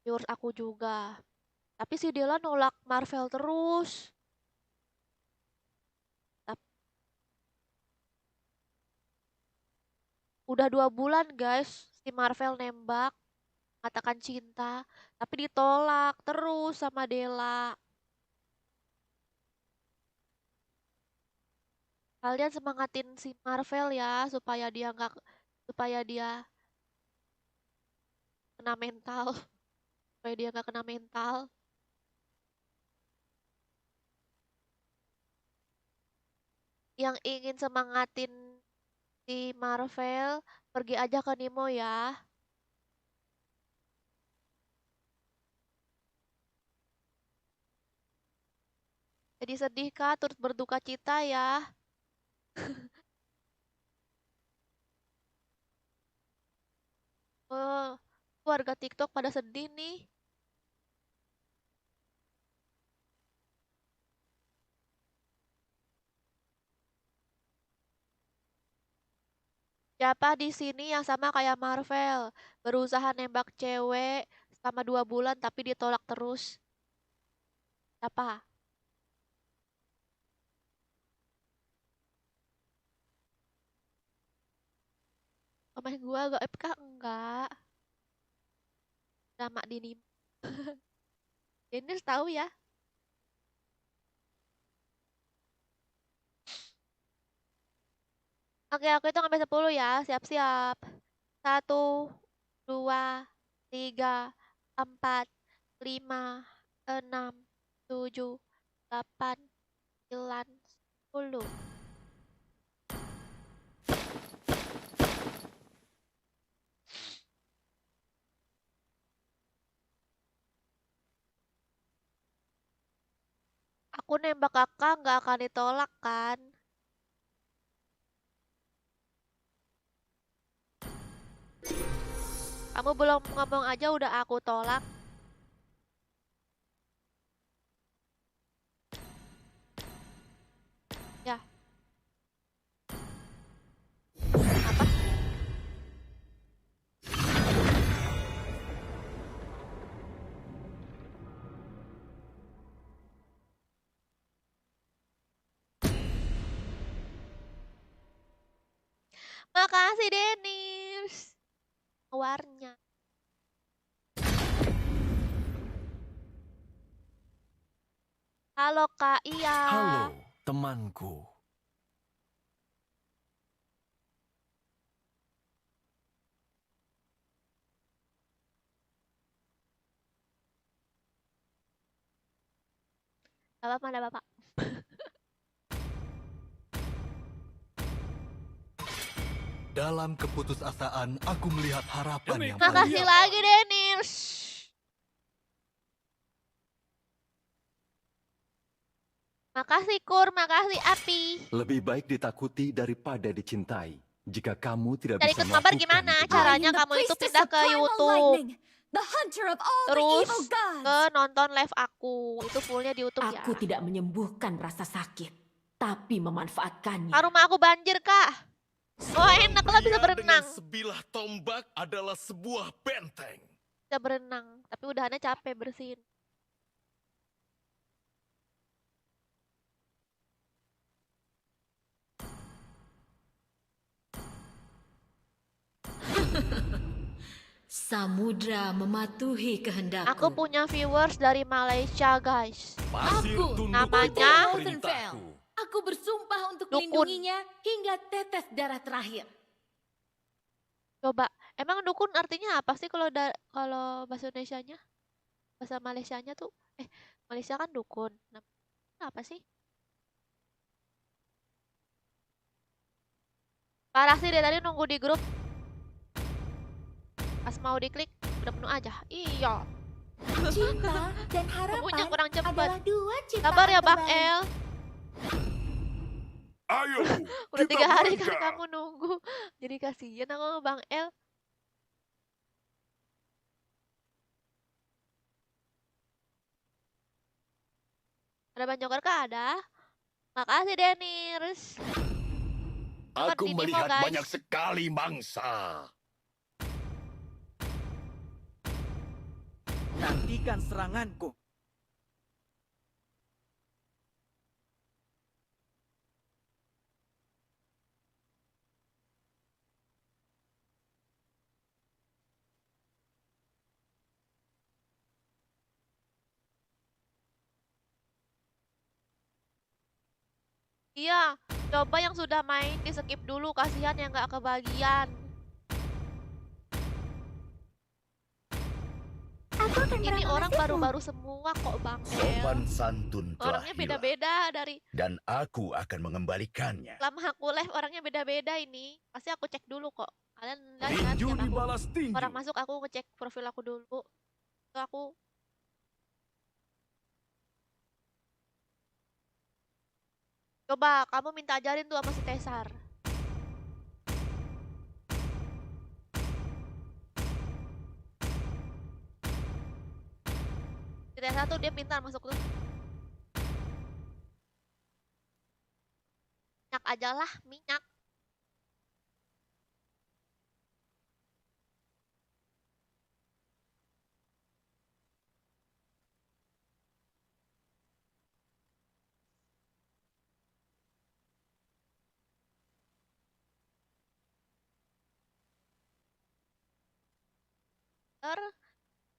Viewers aku juga. Tapi si Della nolak Marvel terus. Udah 2 bulan guys, si Marvel nembak, katakan cinta, tapi ditolak terus sama Della. Kalian semangatin si Marvel ya, supaya dia kena mental, supaya dia nggak kena mental. Yang ingin semangatin si Marvel, pergi aja ke Nemo ya. Jadi sedih kah, turut berduka cita ya. Oh, warga TikTok pada sedih nih. Siapa di sini yang sama kayak Marvel, berusaha nembak cewek selama 2 bulan tapi ditolak terus? Siapa? Komen gua gaib kah? Enggak. Nama Dini. Dennis tahu ya. Oke, aku itu sampai 10 ya. Siap-siap. 1, 2, 3, 4, 5, 6, 7, 8, 9, 10. Aku nembak kakak nggak akan ditolak kan? Kamu belum ngomong aja udah aku tolak. Ya. Apa? Makasih Dennis. Warnya. Halo Kak, iya. Halo, temanku. Bapak mana Bapak? Dalam keputusasaan, aku melihat harapan yang Makasih paling... lagi Dennis. Makasih Kur, makasih Api. Lebih baik ditakuti daripada dicintai. Jika kamu tidak Cari bisa ikut mabar melakukan gimana? itu, Caranya I am the kamu itu priestess pindah of ke primal YouTube. lightning, the hunter of all the Terus evil gods. ke nonton live aku. Itu fullnya di YouTube ya. Aku tidak menyembuhkan rasa sakit, tapi memanfaatkannya. Rumah aku banjir Kak. Oh enak lah bisa berenang. sebilah tombak adalah sebuah benteng. Bisa berenang. Tapi udahannya capek bersihin. Samudra mematuhi kehendakku. Aku punya viewers dari Malaysia guys. Namanya Aku bersumpah untuk Dukun. melindunginya hingga tetes darah terakhir. Coba, emang dukun artinya apa sih kalau kalau bahasa Indonesianya? Bahasa Malaysianya tuh Malaysia kan dukun. Apa sih? Parah sih dari tadi nunggu di grup. Pas mau diklik udah penuh aja. Iya. Cinta dan Kemunya harapan kurang cepet. adalah dua ciptaan Sabar ya Bang terbaik. El. Ayo, Udah kita 3 hari kan berangkat. kamu nunggu. Jadi kasihan aku sama Bang El. Ada Bang Joker kah? Ada. Makasih Dennis. Aku Ini melihat mau, guys. banyak sekali mangsa. Nantikan seranganku. Iya, coba yang sudah main di skip dulu, kasihan yang nggak kebagian. Aku akan Ini orang merawat baru-baru semua kok Bang El. Sopan santun telah Orangnya hilang. beda-beda dari Dan aku akan mengembalikannya. lama aku live orangnya beda-beda ini. Pasti aku cek dulu kok. Kalian lihat kan Tinju tiap aku dibalas tinju. orang masuk aku ngecek profil aku dulu. Itu aku coba kamu minta ajarin tuh sama si Tesar. Si Tesar tuh dia pintar masuk tuh. Minyak aja lah, minyak.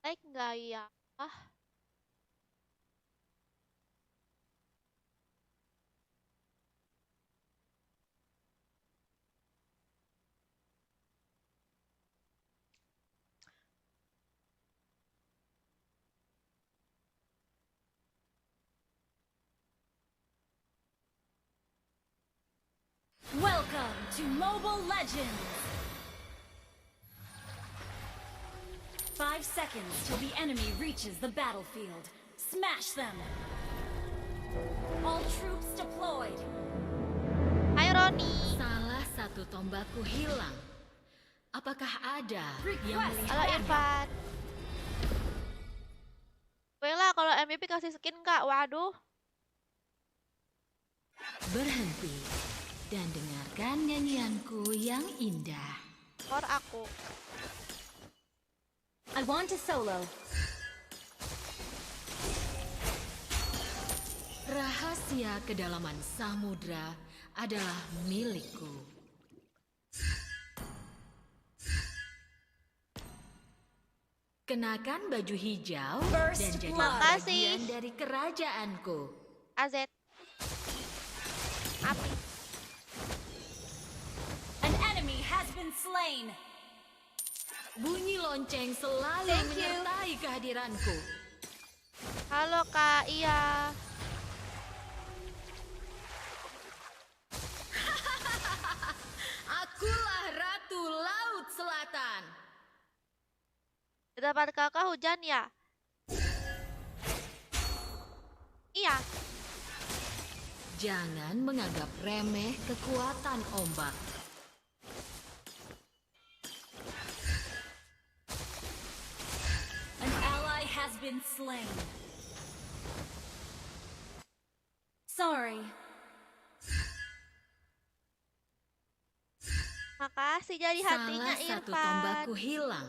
Like nggak ya? Welcome to Mobile Legends! 5 seconds till the enemy reaches the battlefield. Smash them! All troops deployed. Hai Roni. Salah satu tombakku hilang. Apakah ada yang Halo melihatnya? Irfan. Bella kalau MVP kasih skin kak, waduh. Berhenti dan dengarkan nyanyianku yang indah. Or aku. I want to solo. Rahasia kedalaman samudra adalah milikku. Kenakan baju hijau First dan jadi blood. bagian dari kerajaanku. AZ. Api. An enemy has been slain. Bunyi lonceng selalu Thank you. menyertai kehadiranku. Halo Kak, iya. Akulah Ratu Laut Selatan. Di tempat kakak hujan ya? Iya. Jangan menganggap remeh kekuatan ombak. An ally has been slain. Sorry. Makasih jadi hatinya Salah satu Irfan. tombakku hilang.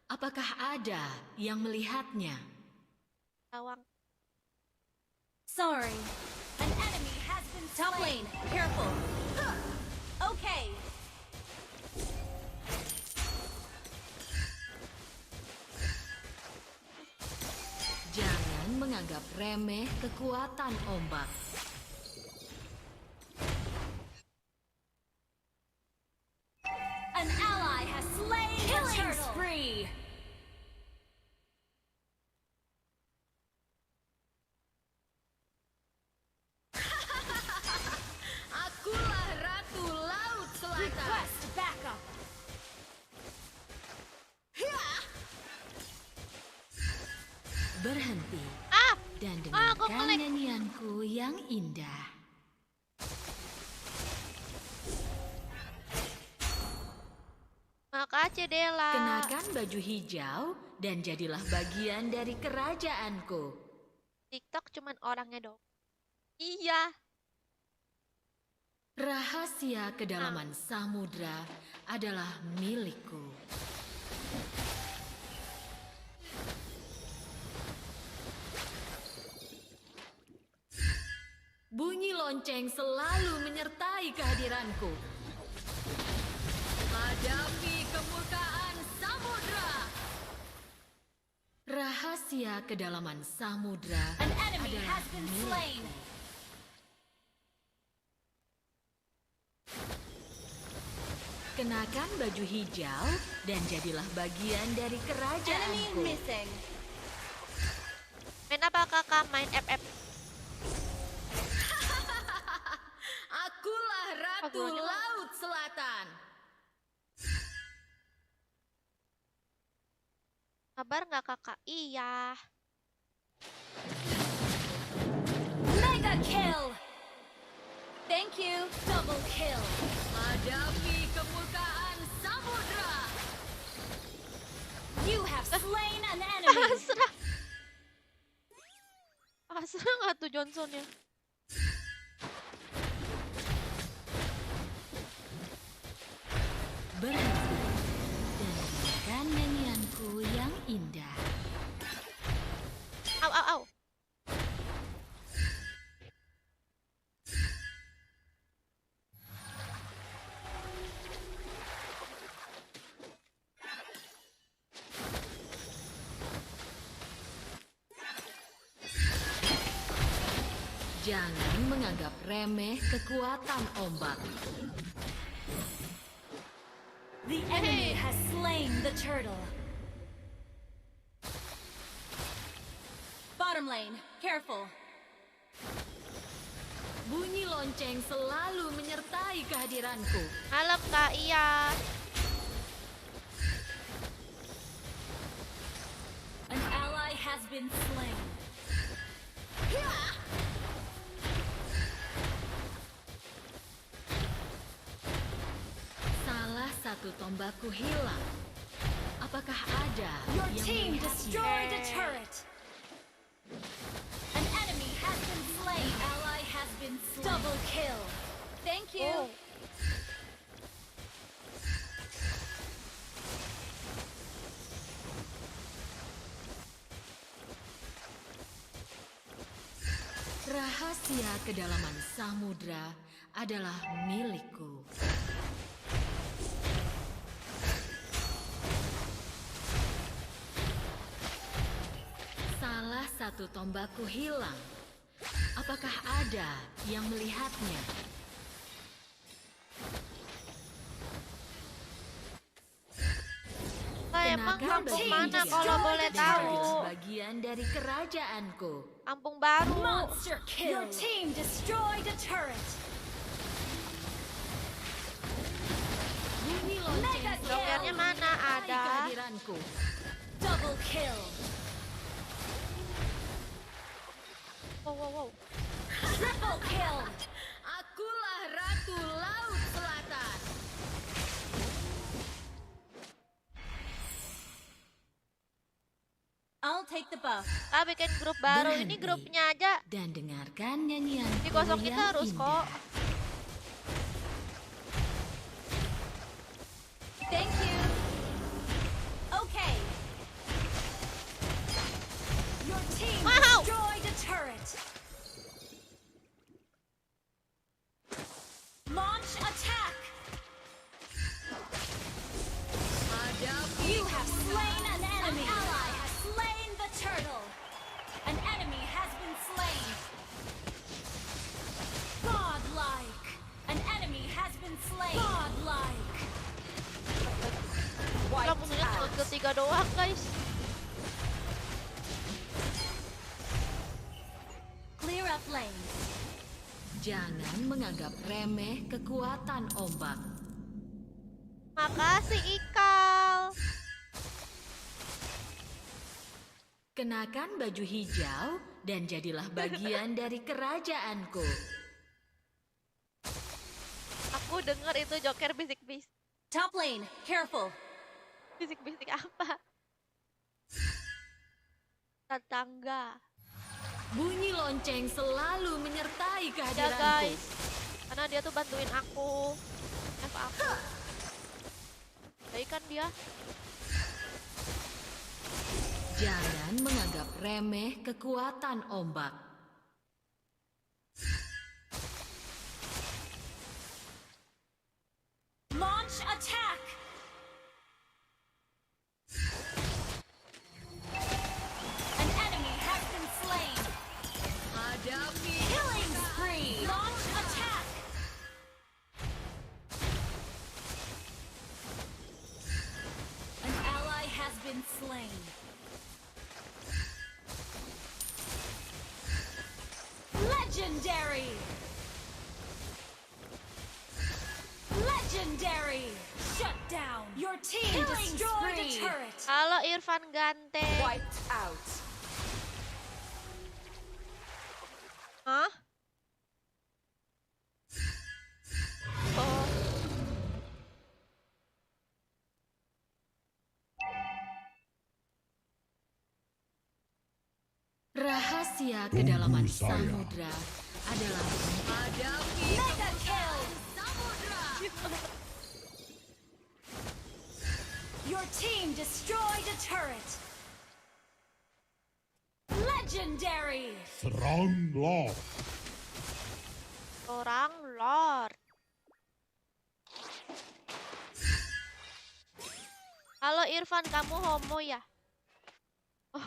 Apakah ada yang melihatnya? Tawang. Sorry. An enemy has been slain. Top lane, careful. Huh. Okay. Jangan menganggap remeh kekuatan ombak. An ally has slain the turtle. Spree. Akulah Ratu Laut Selatan. Request backup. Berhenti Ah! dan kok dengarkan nge-lag? nyanyianku yang indah. Makasih Dela. Kenakan baju hijau dan jadilah bagian dari kerajaanku. TikTok cuman orangnya dong. Iya. Rahasia kedalaman samudra adalah milikku. Bunyi lonceng selalu menyertai kehadiranku. Hadapi kemurkaan samudra. Rahasia kedalaman samudra An enemy adalah has been milikku. slain. Kenakan baju hijau dan jadilah bagian dari Enemy kerajaanku. missing. Main apa kakak? Main FF. Akulah Ratu Aku aja. Laut Selatan. Kabar nggak kakak? Iya. Mega kill. Thank you. Double kill. Hadapi kemurkaan samudra. You have slain an enemy. Asrah. Asrah nggak tuh Johnsonnya? Berhenti dan dengarkan nyanyianku yang indah. Au au au. Jangan menganggap remeh kekuatan ombak. The enemy has slain the turtle. Bottom lane, careful. Bunyi lonceng selalu menyertai kehadiranku. Malam kak, iya. An ally has been slain. Salah satu tombakku hilang. Apakah ada Your yang team melihatnya? destroyed a turret. An enemy has been slain. Ally has been slain. Double kill. Thank you. Oh. Rahasia kedalaman samudra adalah milikku. satu tombakku hilang. Apakah ada yang melihatnya? Emang Tenaga kampung bagi mana dia kalau boleh tahu? menjadi bagian dari kerajaanku. Kampung baru. Monster kill. Your team destroyed a turret. Bunyi lonceng Mega kill. Jokernya mana ada? kehadiranku. Double kill. Wow, wow, wow. Triple kill. Akulah Ratu Laut Selatan. I'll take the buff. Ah, bikin grup baru. Ini Berhenti. grupnya aja Dan dengarkan nyanyian dikosongin terus kok. Thank you. Okay. Your team Wow. destroyed a turret. Launch attack. You have slain an enemy. An ally has slain the turtle. An enemy has been slain. Godlike. An enemy has been slain. Godlike. Lah musuhnya cuma ketiga doang, guys. Clear up lane. Jangan menganggap remeh kekuatan ombak. Makasih Ikal. Kenakan baju hijau dan jadilah bagian dari kerajaanku. Aku denger itu Joker bisik-bisik. Top lane, careful. Bisik-bisik apa? Tetangga. Bunyi lonceng selalu menyertai Ya kehadiranku. guys. Karena dia tuh bantuin aku. F aku. Baik kan dia? Jangan menganggap remeh kekuatan ombak. Launch attack. An enemy has been slain. Hadapi Killing spree. Launch attack. An ally has been slain. Legendary. Legendary. Shut down. Your team destroyed a turret. Halo Irfan Ganteng. Wiped out. Hah? Oh. rahasia kedalaman Tunggu saya. samudra adalah hadapi Mega kill. samudra. Your team destroyed a turret. Legendary. Seranglah. Orang Lord. Halo Irfan, kamu homo ya? Oh.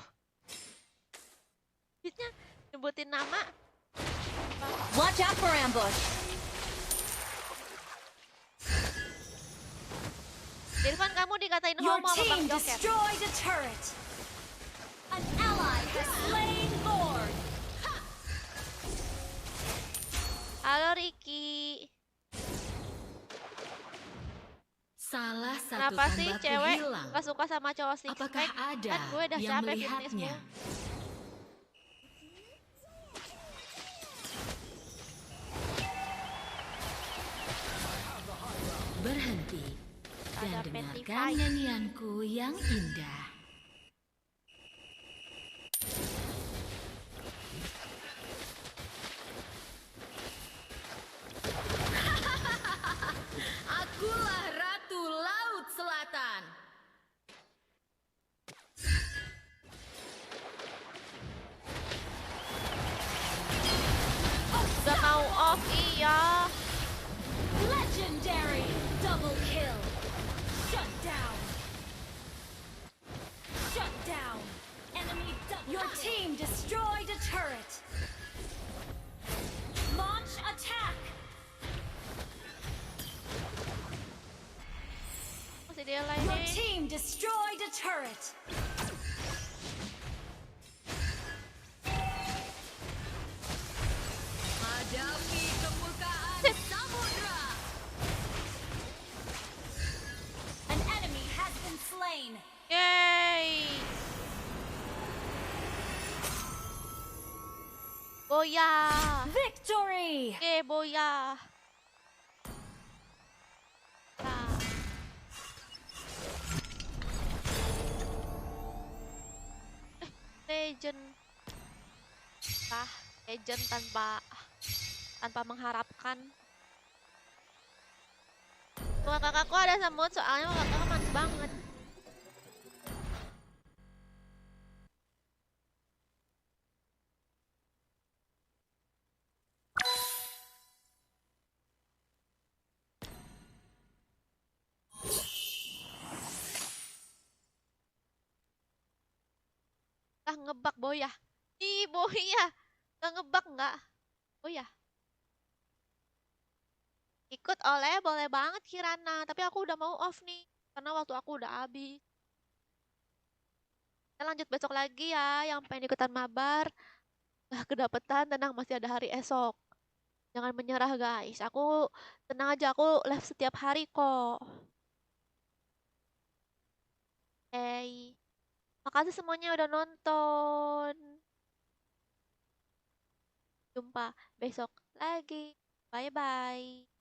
Bisnya nyebutin nama. Watch out for ambush. Irfan, kamu dikatain Your homo sama team Bang Joker. destroyed a turret. An ally has slain Lord. Halo Ricky. Salah satu Kenapa sih tombakku cewek hilang. gak suka sama cowok six Apakah pack? ada Kan gue udah yang capek melihatnya? fitnessmu. Berhenti dan Ada dengarkan Petify. nyanyianku yang indah. Akulah Ratu Laut Selatan. Udah mau off, iya. Legendary. Double kill. Shut down. turret. Hadapi kemurkaan samudra. An enemy has been slain. Yeay. Boya. Victory! Boya. Nah. Legend. Legend tanpa mengharapkan. Wah, kakakku ada semut soalnya kakak manis banget. Ngebak Boya. Ih, Boya. Nggak ngebak nggak? Boya. Ikut boleh banget Kirana. Tapi aku udah mau off nih. Karena waktu aku udah habis. Kita lanjut besok lagi ya. Yang pengen ikutan mabar. Kedapetan, tenang masih ada hari esok. Jangan menyerah guys. Aku tenang aja. Aku live setiap hari kok. Oke. Makasih semuanya udah nonton. Jumpa besok lagi. Bye-bye.